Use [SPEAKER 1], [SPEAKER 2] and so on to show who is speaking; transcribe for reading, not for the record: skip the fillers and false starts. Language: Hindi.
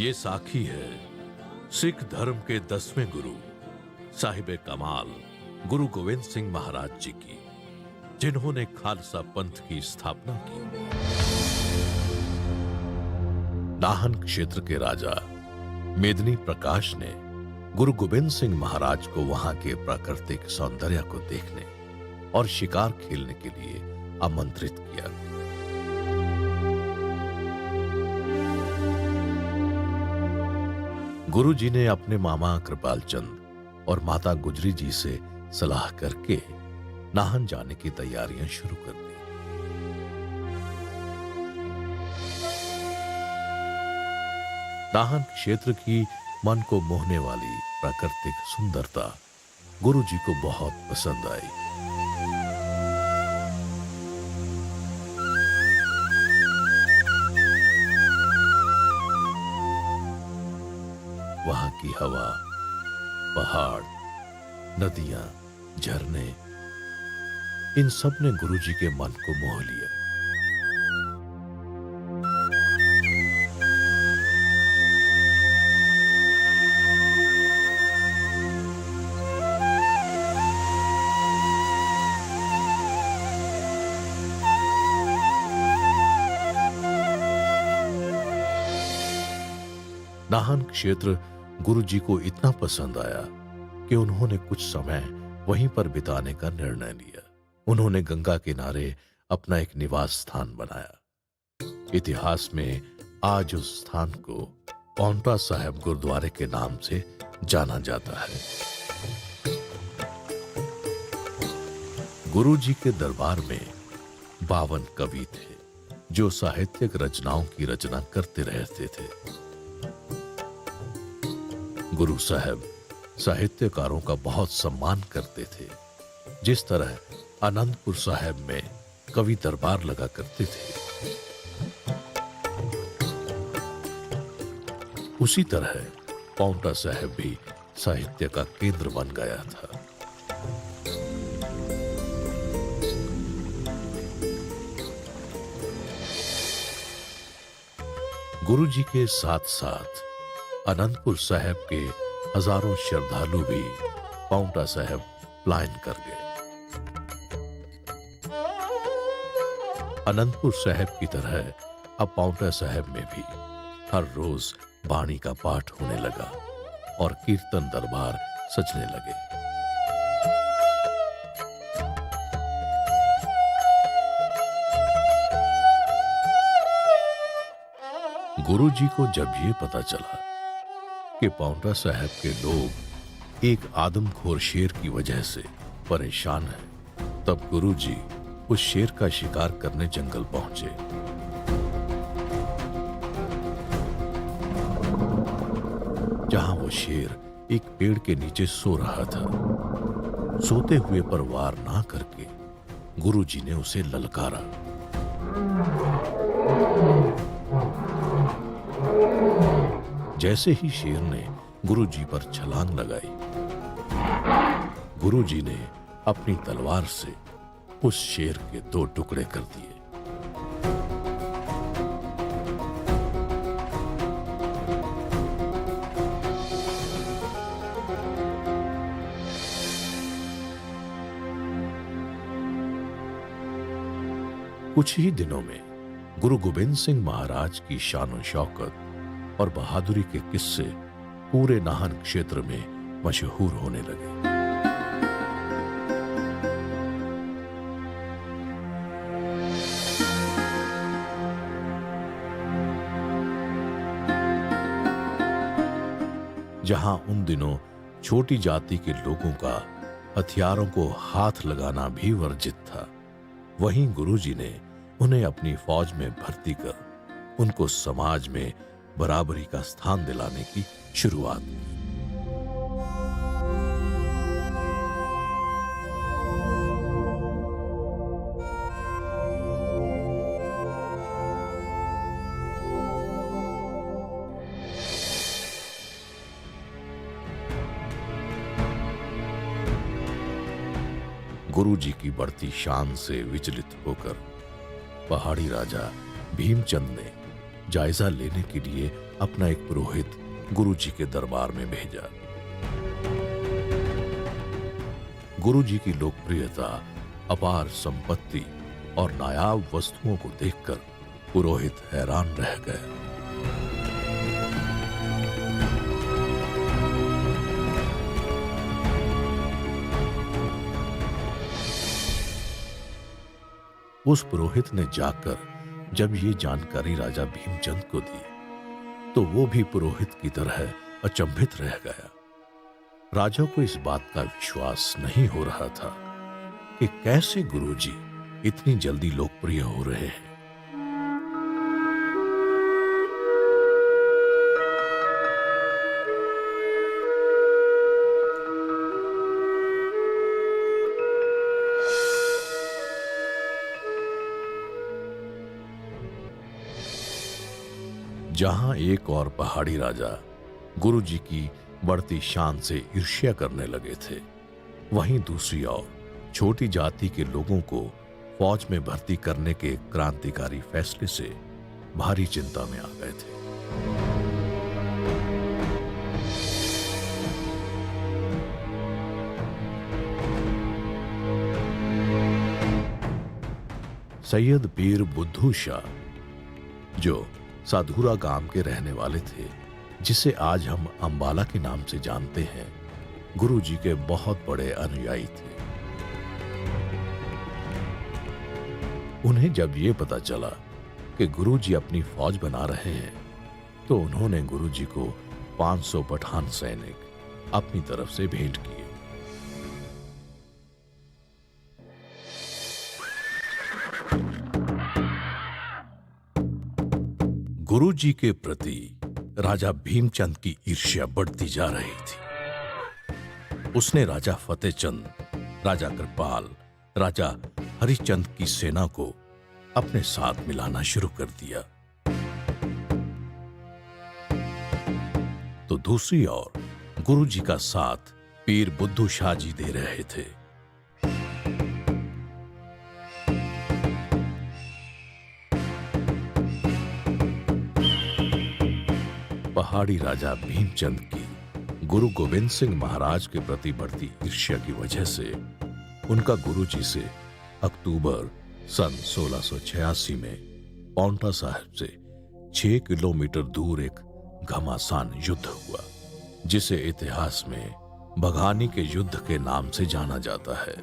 [SPEAKER 1] ये साखी है सिख धर्म के 10वें गुरु साहिब कमाल गुरु गोविंद सिंह महाराज जी की, जिन्होंने खालसा पंथ की स्थापना की। नाहन क्षेत्र के राजा मेदिनी प्रकाश ने गुरु गोविंद सिंह महाराज को वहां के प्राकृतिक सौंदर्य को देखने और शिकार खेलने के लिए आमंत्रित किया। गुरु जी ने अपने मामा कृपाल चंद और माता गुजरी जी से सलाह करके नाहन जाने की तैयारियां शुरू कर दी। नाहन क्षेत्र की मन को मोहने वाली प्राकृतिक सुंदरता गुरु जी को बहुत पसंद आई। वहां की हवा, पहाड़, नदियां, झरने, इन सब ने गुरु जी के मन को मोह लिया। नाहन क्षेत्र गुरु जी को इतना पसंद आया कि उन्होंने कुछ समय वहीं पर बिताने का निर्णय लिया। उन्होंने गंगा किनारे अपना एक निवास स्थान बनाया। इतिहास में आज उस स्थान को पांवटा साहिब गुरुद्वारे के नाम से जाना जाता है। गुरु जी के दरबार में 52 कवि थे जो साहित्यिक रचनाओं की रचना करते रहते थे। गुरु साहब साहित्यकारों का बहुत सम्मान करते थे। जिस तरह आनंदपुर साहब में कवि दरबार लगा करते थे, उसी तरह पांवटा साहब भी साहित्य का केंद्र बन गया था। गुरु जी के साथ साथ आनंदपुर साहब के हजारों श्रद्धालु भी पांवटा साहब पलायन कर गए। आनंदपुर साहब की तरह अब पांवटा साहब में भी हर रोज बाणी का पाठ होने लगा और कीर्तन दरबार सजने लगे। गुरु जी को जब ये पता चला कि पांवटा साहब के लोग एक आदमखोर शेर की वजह से परेशान हैं, तब गुरु जी उस शेर का शिकार करने जंगल पहुंचे। जहां वो शेर एक पेड़ के नीचे सो रहा था। सोते हुए पर वार ना करके गुरु जी ने उसे ललकारा। जैसे ही शेर ने गुरु जी पर छलांग लगाई, गुरु जी ने अपनी तलवार से उस शेर के 2 टुकड़े कर दिए। कुछ ही दिनों में गुरु गोविंद सिंह महाराज की शान शौकत और बहादुरी के किस्से पूरे नाहन क्षेत्र में मशहूर होने लगे। जहां उन दिनों छोटी जाति के लोगों का हथियारों को हाथ लगाना भी वर्जित था, वहीं गुरु जी ने उन्हें अपनी फौज में भर्ती कर उनको समाज में बराबरी का स्थान दिलाने की शुरुआत की। गुरु जी की बढ़ती शान से विचलित होकर पहाड़ी राजा भीमचंद ने जायजा लेने के लिए अपना एक पुरोहित गुरुजी के दरबार में भेजा। गुरुजी की लोकप्रियता, अपार संपत्ति और नायाब वस्तुओं को देखकर पुरोहित हैरान रह गया। उस पुरोहित ने जाकर जब ये जानकारी राजा भीमचंद को दी तो वो भी पुरोहित की तरह अचंभित रह गया। राजा को इस बात का विश्वास नहीं हो रहा था कि कैसे गुरुजी इतनी जल्दी लोकप्रिय हो रहे हैं। जहां एक और पहाड़ी राजा गुरुजी की बढ़ती शान से ईर्ष्या करने लगे थे, वहीं दूसरी ओर छोटी जाति के लोगों को फौज में भर्ती करने के क्रांतिकारी फैसले से भारी चिंता में आ गए थे। सैयद पीर बुद्धू शाह, जो साधुरा गांव के रहने वाले थे, जिसे आज हम अंबाला के नाम से जानते हैं, गुरुजी के बहुत बड़े अनुयायी थे। उन्हें जब ये पता चला कि गुरुजी अपनी फौज बना रहे हैं, तो उन्होंने गुरुजी को 500 पठान सैनिक अपनी तरफ से भेंट किए। गुरुजी के प्रति राजा भीमचंद की ईर्ष्या बढ़ती जा रही थी। उसने राजा फतेहचंद, राजा कृपाल, राजा हरिचंद की सेना को अपने साथ मिलाना शुरू कर दिया। तो दूसरी ओर गुरुजी का साथ पीर बुद्धू शाह जी दे रहे थे। पहाड़ी राजा भीमचंद की गुरु गोविंद सिंह महाराज के प्रति बढ़ती ईर्ष्या की वजह से उनका गुरुजी से अक्टूबर सन 1686 में पांवटा साहिब से 6 किलोमीटर दूर एक घमासान युद्ध हुआ, जिसे इतिहास में बघानी के युद्ध के नाम से जाना जाता है।